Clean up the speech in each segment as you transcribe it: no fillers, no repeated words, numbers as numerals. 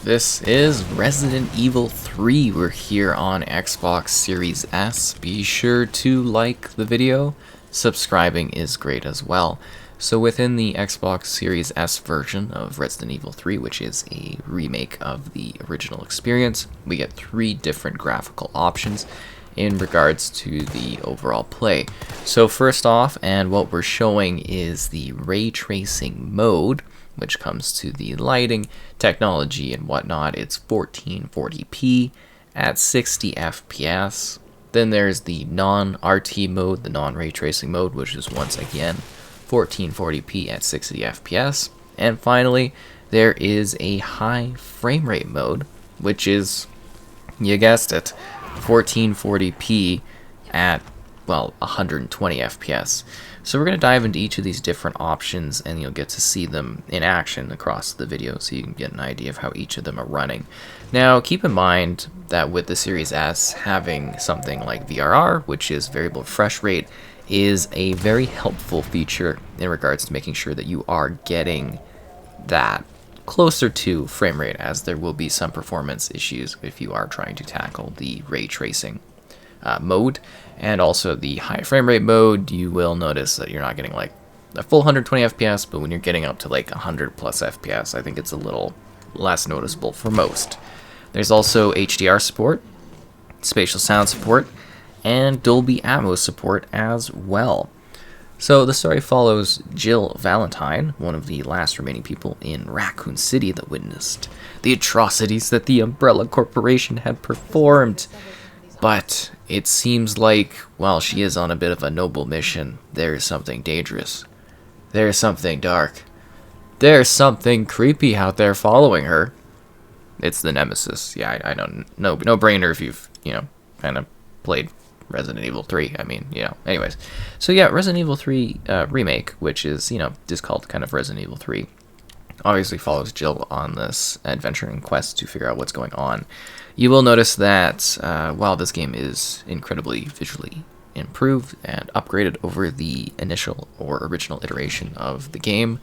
This is Resident Evil 3. We're here on Xbox Series S. Be sure to like the video. Subscribing is great as well. So within the Xbox Series S version of Resident Evil 3, which is a remake of the original experience, we get 3 different graphical options in regards to the overall play. So first off, and what we're showing is the ray tracing mode, which comes to the lighting, technology, and whatnot. It's 1440p at 60 FPS. Then there's the non-RT mode, the non-ray tracing mode, which is once again 1440p at 60 FPS. And finally, there is a high frame rate mode, which is, you guessed it, 1440p at, well, 120 FPS. So we're going to dive into each of these different options, and you'll get to see them in action across the video so you can get an idea of how each of them are running. Now, keep in mind that with the Series S, having something like VRR, which is variable refresh rate, is a very helpful feature in regards to making sure that you are getting that closer to frame rate, as there will be some performance issues if you are trying to tackle the ray tracing mode. And also the high frame rate mode, you will notice that you're not getting like a full 120 FPS, but when you're getting up to like 100 plus FPS, I think it's a little less noticeable for most. There's also HDR support, spatial sound support, and Dolby Atmos support as well. So the story follows Jill Valentine, one of the last remaining people in Raccoon City that witnessed the atrocities that the Umbrella Corporation had performed. But it seems like, while she is on a bit of a noble mission, there is something dangerous. There is something dark. There's something creepy out there following her. It's the Nemesis. Yeah, I don't know. No brainer if you've, kind of played Resident Evil 3. I mean, anyways. So yeah, Resident Evil 3 remake, which is, just called kind of Resident Evil 3, obviously follows Jill on this adventure and quest to figure out what's going on. You will notice that while this game is incredibly visually improved and upgraded over the initial or original iteration of the game,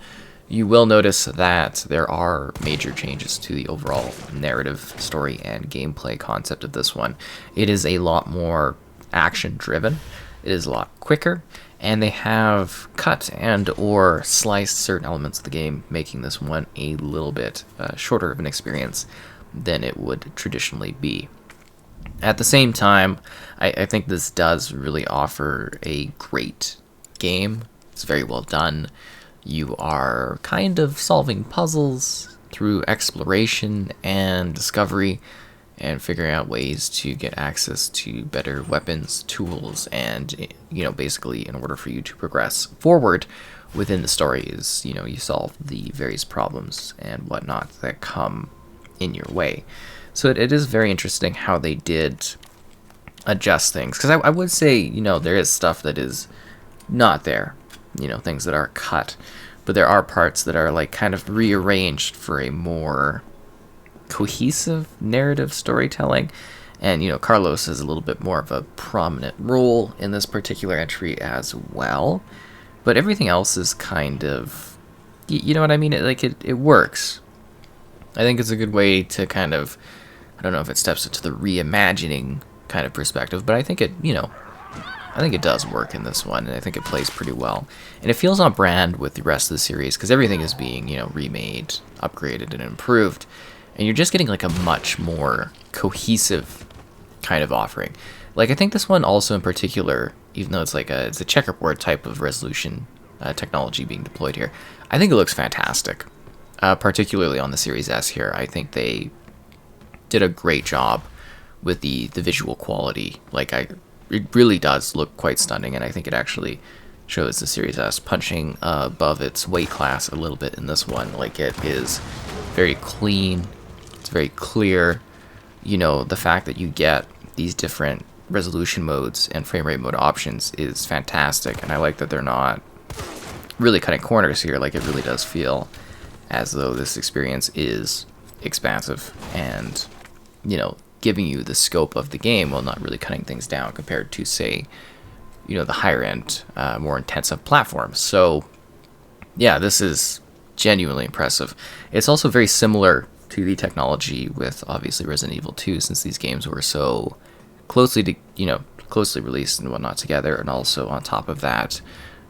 you will notice that there are major changes to the overall narrative, story, and gameplay concept of this one. It is a lot more action-driven, it is a lot quicker, and they have cut and or sliced certain elements of the game, making this one a little bit shorter of an experience than it would traditionally be. At the same time, I think this does really offer a great game. It's very well done. You are kind of solving puzzles through exploration and discovery, and figuring out ways to get access to better weapons, tools, and, basically in order for you to progress forward within the story is, you solve the various problems and whatnot that come in your way. So it is very interesting how they did adjust things, because I would say, there is stuff that is not there, things that are cut, but there are parts that are like kind of rearranged for a more cohesive narrative storytelling. And Carlos has a little bit more of a prominent role in this particular entry as well, but everything else is kind of, you know what I mean, it works. I think it's a good way to kind of, I don't know if it steps into the reimagining kind of perspective, but I think it does work in this one, and I think it plays pretty well. And it feels on brand with the rest of the series, because everything is being, remade, upgraded, and improved. And you're just getting like a much more cohesive kind of offering. Like, I think this one also in particular, even though it's a checkerboard type of resolution technology being deployed here, I think it looks fantastic. Particularly on the Series S here, I think they did a great job with the visual quality. It really does look quite stunning, and I think it actually shows the Series S punching above its weight class a little bit in this one. Like, it is very clean, it's very clear. The fact that you get these different resolution modes and frame rate mode options is fantastic, and I like that they're not really cutting corners here. Like, it really does feel as though this experience is expansive and, giving you the scope of the game while not really cutting things down compared to, say, the higher end, more intensive platforms. So, yeah, this is genuinely impressive. It's also very similar to the technology with obviously Resident Evil 2, since these games were so closely closely released and whatnot together, and also on top of that,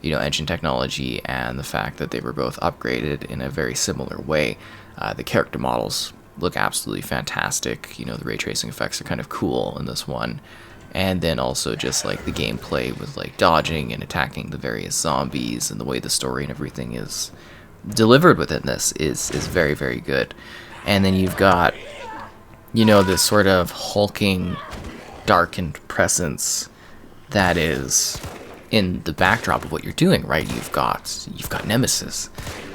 engine technology and the fact that they were both upgraded in a very similar way. The character models look absolutely fantastic. The ray tracing effects are kind of cool in this one. And then also just like the gameplay with like dodging and attacking the various zombies, and the way the story and everything is delivered within this is very, very good. And then you've got, this sort of hulking, darkened presence that is in the backdrop of what you're doing, right? You've got Nemesis,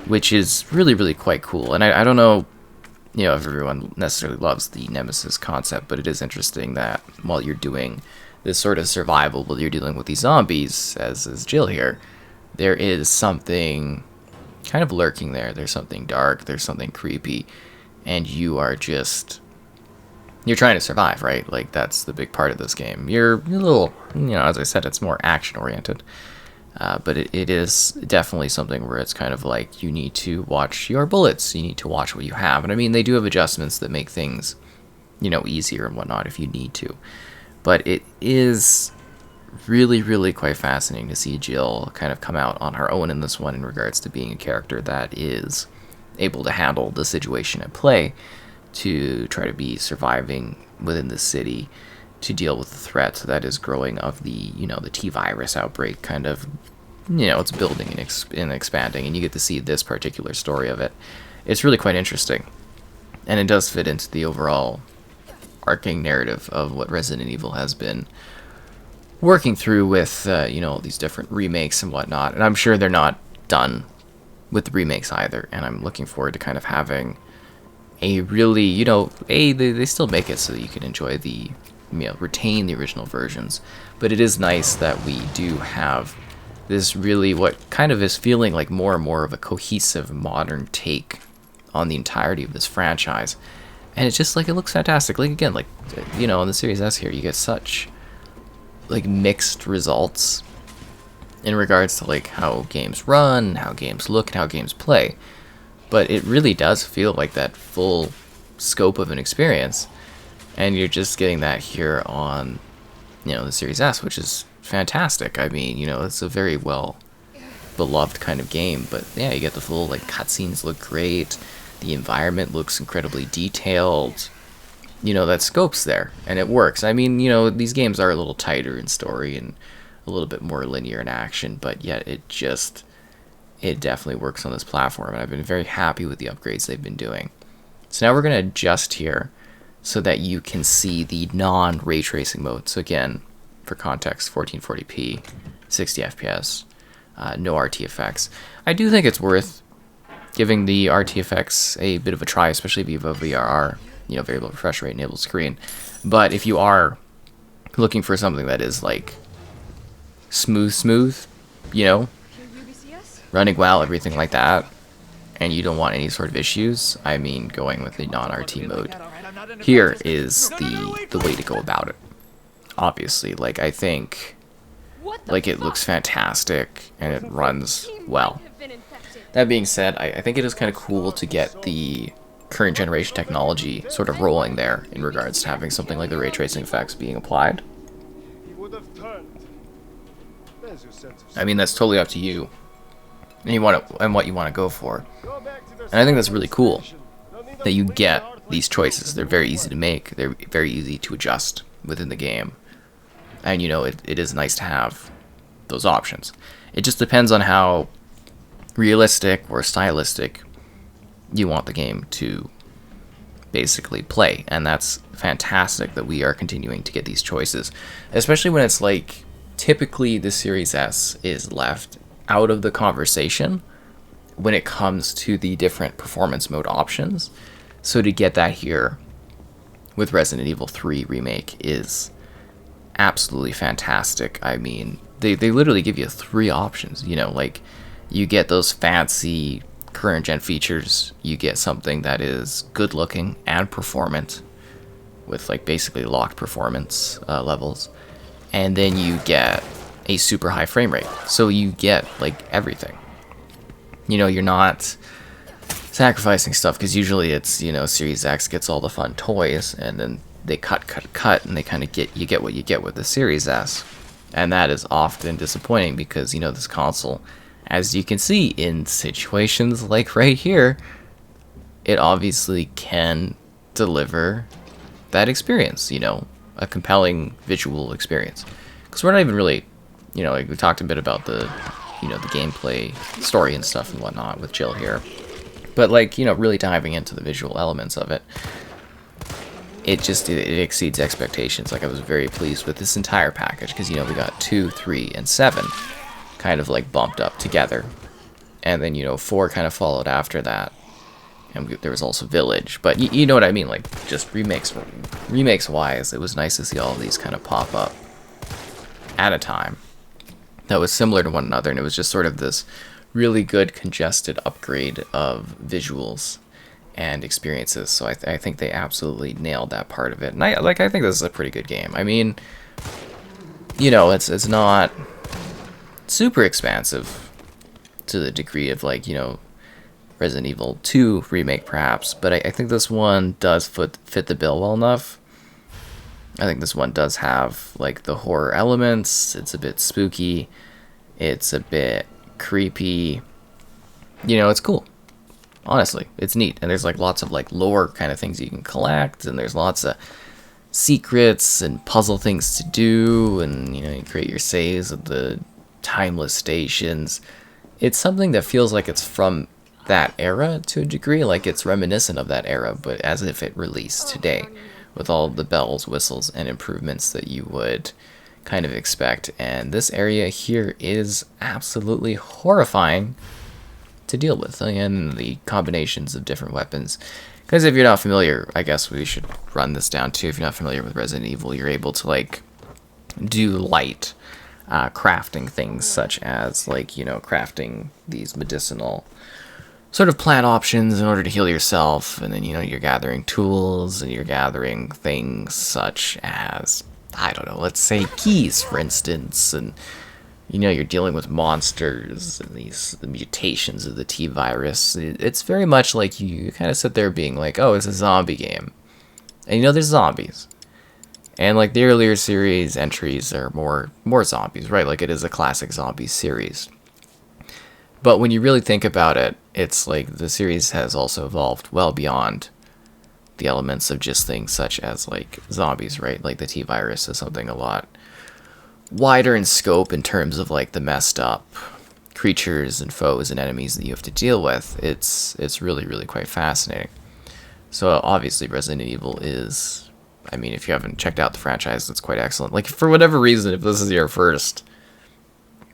which is really, really quite cool. And I don't know, if everyone necessarily loves the Nemesis concept, but it is interesting that while you're doing this sort of survival, while you're dealing with these zombies, as is Jill here, there is something kind of lurking there. There's something dark, there's something creepy, and you're trying to survive, right? Like, that's the big part of this game. You're a little, as I said, it's more action-oriented. But it is definitely something where it's kind of like you need to watch your bullets, you need to watch what you have. And I mean, they do have adjustments that make things, easier and whatnot if you need to. But it is really, really quite fascinating to see Jill kind of come out on her own in this one in regards to being a character that is able to handle the situation at play, to try to be surviving within the city, to deal with the threat that is growing of the, the T-virus outbreak kind of, it's building and expanding, and you get to see this particular story of it. It's really quite interesting, and it does fit into the overall arcing narrative of what Resident Evil has been working through with, these different remakes and whatnot, and I'm sure they're not done with the remakes either, and I'm looking forward to kind of having a really, they still make it so that you can enjoy the, retain the original versions, but it is nice that we do have this really, what kind of is feeling like more and more of a cohesive modern take on the entirety of this franchise. And it's just like, it looks fantastic. Like, again, like, in the Series S here, you get such like mixed results in regards to like how games run, how games look, and how games play, but it really does feel like that full scope of an experience. And you're just getting that here on, the Series S, which is fantastic. I mean, it's a very well beloved kind of game, but yeah, you get the full, like, cutscenes look great, the environment looks incredibly detailed, that scope's there, and it works. I mean, these games are a little tighter in story and a little bit more linear in action, but yet it definitely works on this platform, and I've been very happy with the upgrades they've been doing. So now we're going to adjust here so that you can see the non-ray tracing mode. So again, for context, 1440p, 60 FPS, no RT effects. I do think it's worth giving the RT effects a bit of a try, especially if you have a VRR, variable refresh rate enabled screen. But if you are looking for something that is like smooth, running well, everything like that, and you don't want any sort of issues, I mean, going with the non-RT mode here is the way to go about it. Obviously, like, I think, like, it looks fantastic and it runs well. That being said, I think it is kind of cool to get the current generation technology sort of rolling there in regards to having something like the ray tracing effects being applied. I mean, that's totally up to you and what you want to go for. And I think that's really cool that you get these choices. They're very easy to make. They're very easy to adjust within the game. And it is nice to have those options. It just depends on how realistic or stylistic you want the game to basically play. And that's fantastic that we are continuing to get these choices, especially when it's like, typically the Series S is left out of the conversation when it comes to the different performance mode options. So to get that here with Resident Evil 3 Remake is absolutely fantastic. I mean, they literally give you 3 options, like, you get those fancy current gen features, you get something that is good looking and performant with like basically locked performance levels, and then you get a super high frame rate. So you get like everything. You're not sacrificing stuff, because usually it's, you know, Series X gets all the fun toys, and then they cut, and they kind of get what you get with the Series S. And that is often disappointing because, you know, this console, as you can see in situations like right here, it obviously can deliver that experience, you know, a compelling visual experience. Because we're not even really, you know, like we talked a bit about the, you know, the gameplay story and stuff and whatnot with Jill here. But, like, you know, really diving into the visual elements of it, it exceeds expectations. Like, I was very pleased with this entire package because, you know, we got 2, 3, and 7 kind of, like, bumped up together. And then, you know, 4 kind of followed after that. And there was also Village. But you know what I mean? Like, just remakes-wise, it was nice to see all of these kind of pop up at a time that was similar to one another. And it was just sort of this really good congested upgrade of visuals and experiences. So I think they absolutely nailed that part of it. And I think this is a pretty good game. I mean, you know, it's not super expansive to the degree of, like, you know, Resident Evil 2 remake perhaps, but I think this one does fit the bill well enough. I think this one does have, like, the horror elements. It's a bit spooky. It's a bit creepy. You know, it's cool. Honestly, it's neat. And there's, like, lots of, like, lore kind of things you can collect, and there's lots of secrets and puzzle things to do, and, you know, you create your saves at the timeless stations. It's something that feels like it's from that era to a degree, like it's reminiscent of that era, but as if it released today, with all the bells, whistles, and improvements that you would kind of expect. And this area here is absolutely horrifying to deal with, and the combinations of different weapons. Because if you're not familiar, I guess we should run this down too. If you're not familiar with Resident Evil, you're able to, like, do light crafting things, such as, like, you know, crafting these medicinal sort of plant options in order to heal yourself, and then, you know, you're gathering tools, and you're gathering things such as, I don't know, let's say keys, for instance, and, you know, you're dealing with monsters and the mutations of the T-virus. It's very much like you kind of sit there being like, oh, it's a zombie game, and, you know, there's zombies, and, like, the earlier series entries are more zombies, right? Like, it is a classic zombie series. But when you really think about it, it's like the series has also evolved well beyond the elements of just things such as, like, zombies, right? Like, the T-virus is something a lot wider in scope in terms of, like, the messed up creatures and foes and enemies that you have to deal with. It's really, really quite fascinating. So obviously Resident Evil is, I mean, if you haven't checked out the franchise, it's quite excellent. Like, for whatever reason, if this is your first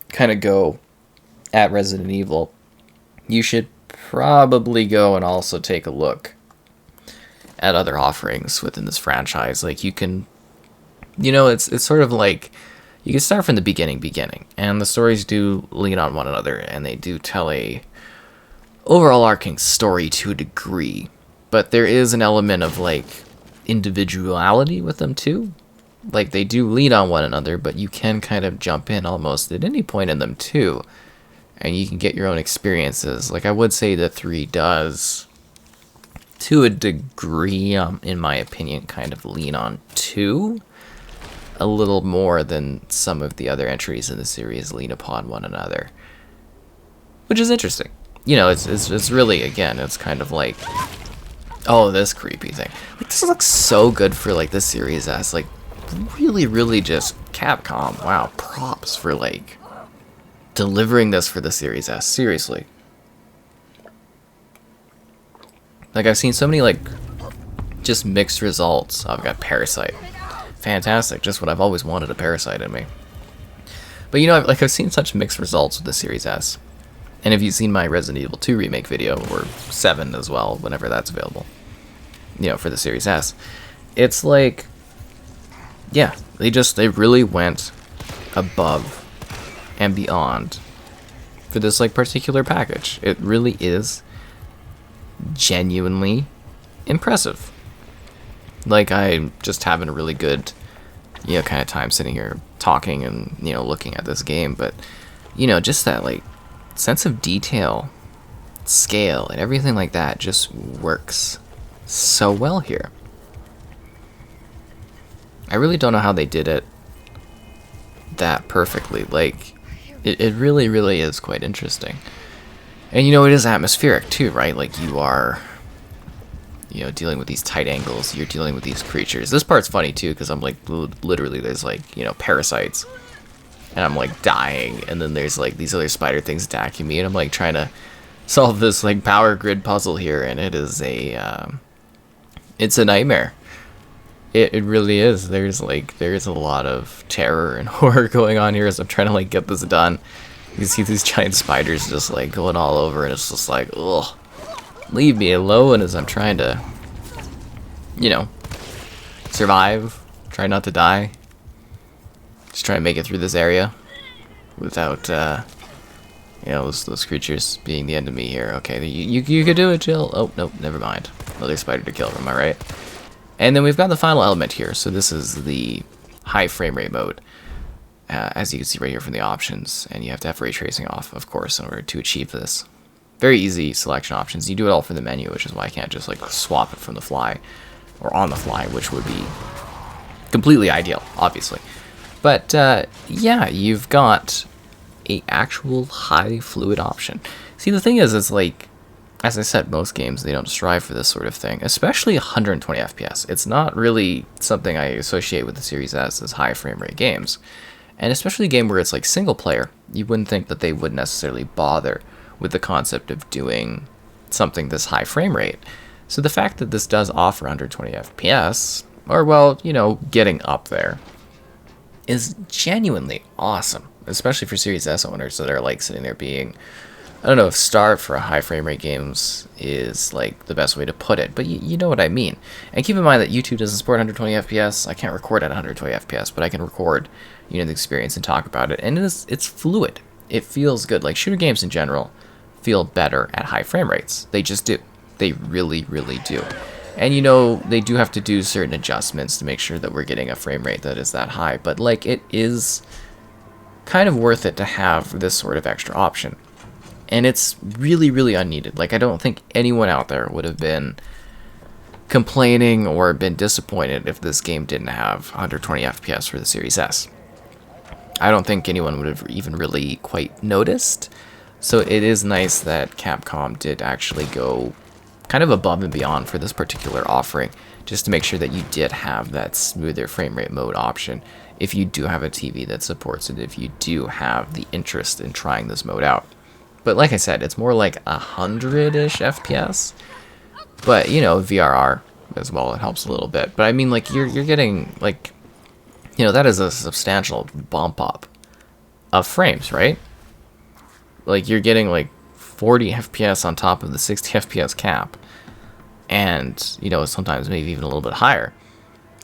kind of go at Resident Evil, you should probably go and also take a look at other offerings within this franchise. Like, you can, you know, it's sort of like you can start from the beginning, and the stories do lean on one another, and they do tell a overall arcing story to a degree, but there is an element of, like, individuality with them too. Like, they do lean on one another, but you can kind of jump in almost at any point in them too, and you can get your own experiences. Like, I would say that 3 does, to a degree, in my opinion, kind of lean on 2 a little more than some of the other entries in the series lean upon one another, which is interesting. You know, it's really, again, it's kind of like, oh, this creepy thing. Like, this looks so good for, like, the Series S. Like, really, really just Capcom. Wow, props for, like, delivering this for the Series S. Seriously. Like, I've seen so many, like, just mixed results. I've got Parasite. Fantastic. Just what I've always wanted, a Parasite in me. But, you know, I've seen such mixed results with the Series S. And if you've seen my Resident Evil 2 remake video, or 7 as well, whenever that's available, you know, for the Series S, it's like, yeah, they really went above and beyond for this, like, particular package. It really is genuinely impressive. Like, I'm just having a really good, you know, kind of time sitting here talking and, you know, looking at this game, but, you know, just that, like, sense of detail scale, and everything like that just works so well here. I really don't know how they did it that perfectly. Like, it really, really is quite interesting. And, it is atmospheric, too, right? Like, you are, dealing with these tight angles. You're dealing with these creatures. This part's funny, too, because I'm, like, literally, there's, like, parasites. And I'm, like, dying. And then there's, like, these other spider things attacking me. And I'm, like, trying to solve this, like, power grid puzzle here. And it is it's a nightmare. It really is. There's a lot of terror and horror going on here as I'm trying to, like, get this done. You see these giant spiders just, like, going all over, and it's just like, ugh, leave me alone as I'm trying to, survive, try not to die. Just try to make it through this area without, those creatures being the end of me here. Okay, you could do it, Jill. Oh, nope, never mind. Another spider to kill, am I right? And then we've got the final element here. So this is the high frame rate mode. As you can see right here from the options, and you have to have ray tracing off, of course, in order to achieve this. Very easy selection options. You do it all from the menu, which is why I can't just like swap it from the fly or on the fly, which would be completely ideal, obviously. But yeah, you've got a actual high fluid option. See, the thing is, it's like, as I said, most games, they don't strive for this sort of thing, especially 120 FPS. It's not really something I associate with the Series S as high frame rate games. And especially a game where it's like single player, you wouldn't think that they would necessarily bother with the concept of doing something this high frame rate. So the fact that this does offer 120 FPS, or well, getting up there, is genuinely awesome, especially for Series S owners that are like sitting there being, I don't know if starved for high frame rate games is like the best way to put it, but you know what I mean. And keep in mind that YouTube doesn't support 120 FPS. I can't record at 120 FPS, but I can record, the experience and talk about it. And it's fluid. It feels good. Like shooter games in general feel better at high frame rates. They just do. They really, really do. And they do have to do certain adjustments to make sure that we're getting a frame rate that is that high. But like it is kind of worth it to have this sort of extra option. And it's really, really unneeded. Like, I don't think anyone out there would have been complaining or been disappointed if this game didn't have 120 FPS for the Series S. I don't think anyone would have even really quite noticed. So it is nice that Capcom did actually go kind of above and beyond for this particular offering, just to make sure that you did have that smoother frame rate mode option if you do have a TV that supports it, if you do have the interest in trying this mode out. But like I said, it's more like 100-ish FPS. But, VRR as well, it helps a little bit. But I mean, like, you're getting, like, that is a substantial bump up of frames, right? Like, you're getting, like, 40 FPS on top of the 60 FPS cap. And, sometimes maybe even a little bit higher.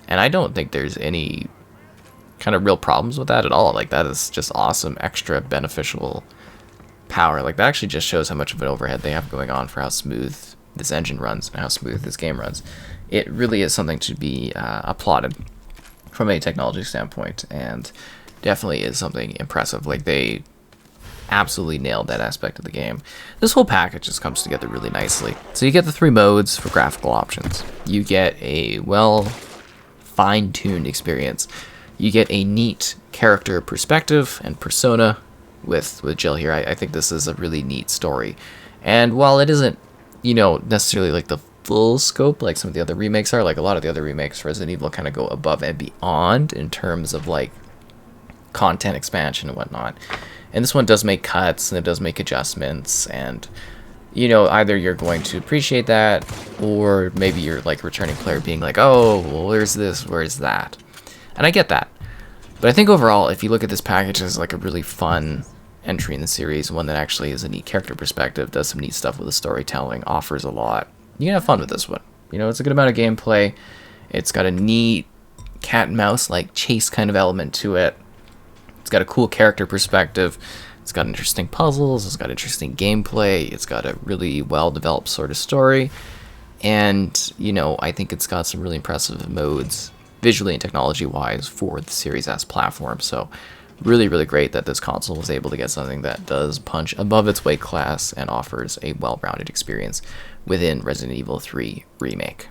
And I don't think there's any kind of real problems with that at all. Like, that is just awesome, extra beneficial power. Like, that actually just shows how much of an overhead they have going on for how smooth this engine runs and how smooth this game runs. It really is something to be applauded from a technology standpoint, and definitely is something impressive. Like, they absolutely nailed that aspect of the game. This whole package just comes together really nicely. So you get the 3 modes for graphical options. You get a well fine-tuned experience. You get a neat character perspective and persona with Jill here. I think this is a really neat story. And while it isn't, necessarily like the full scope like some of the other remakes are, like a lot of the other remakes, Resident Evil kind of go above and beyond in terms of like content expansion and whatnot. And this one does make cuts and it does make adjustments, and either you're going to appreciate that, or maybe you're like returning player being like, oh, well, where's this, where's that? And I get that. But I think overall, if you look at this package as like a really fun entry in the series, one that actually is a neat character perspective, does some neat stuff with the storytelling, offers a lot, you can have fun with this one. It's a good amount of gameplay. It's got a neat cat and mouse like chase kind of element to it. It's got a cool character perspective. It's got interesting puzzles. It's got interesting gameplay. It's got a really well developed sort of story. And, I think it's got some really impressive modes visually and technology wise for the Series S platform. So really great that this console was able to get something that does punch above its weight class and offers a well-rounded experience within Resident Evil 3 Remake.